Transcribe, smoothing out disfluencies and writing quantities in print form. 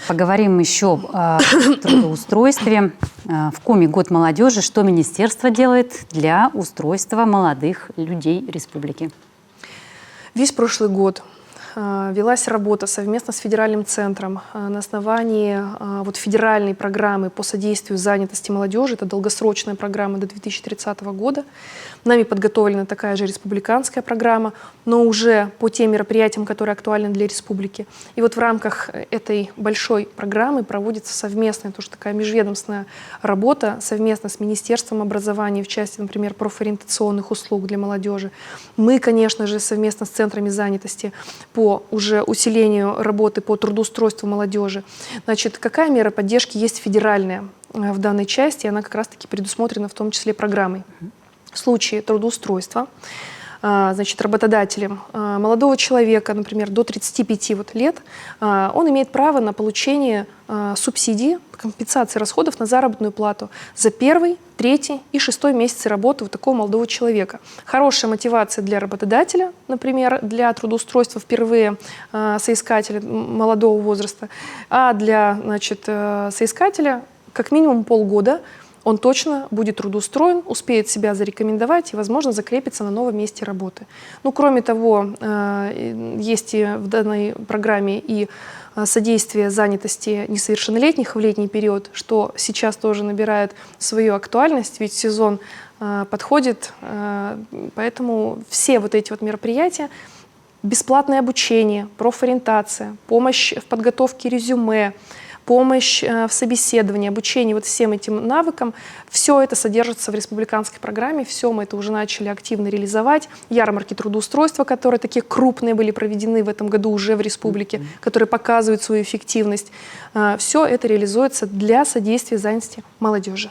Поговорим еще о трудоустройстве. В Коми год молодежи. Что министерство делает для устройства молодых людей республики? Весь прошлый год велась работа совместно с федеральным центром на основании федеральной программы по содействию занятости молодежи. Это долгосрочная программа до 2030 года. Нами подготовлена такая же республиканская программа, но уже по тем мероприятиям, которые актуальны для республики. И вот в рамках этой большой программы проводится совместная, тоже такая межведомственная работа совместно с Министерством образования в части, например, профориентационных услуг для молодежи. Мы, конечно же, совместно с центрами занятости по уже усилению работы по трудоустройству молодежи. Значит, какая мера поддержки есть федеральная в данной части? Она как раз-таки предусмотрена в том числе программой. В случае трудоустройства, значит, работодателем молодого человека, например, до 35 лет, он имеет право на получение субсидии, компенсации расходов на заработную плату за 1-й, 3-й и 6-й месяцы работы вот такого молодого человека. Хорошая мотивация для работодателя, например, для трудоустройства впервые соискателя молодого возраста, а для, значит, соискателя как минимум полгода он точно будет трудоустроен, успеет себя зарекомендовать и, возможно, закрепится на новом месте работы. Ну, кроме того, есть и в данной программе и содействие занятости несовершеннолетних в летний период, что сейчас тоже набирает свою актуальность, ведь сезон подходит, поэтому все вот эти вот мероприятия, бесплатное обучение, профориентация, помощь в подготовке резюме, помощь в собеседовании, обучение вот всем этим навыкам, все это содержится в республиканской программе, все мы это уже начали активно реализовать. Ярмарки трудоустройства, которые такие крупные были проведены в этом году уже в республике, которые показывают свою эффективность, все это реализуется для содействия занятости молодежи.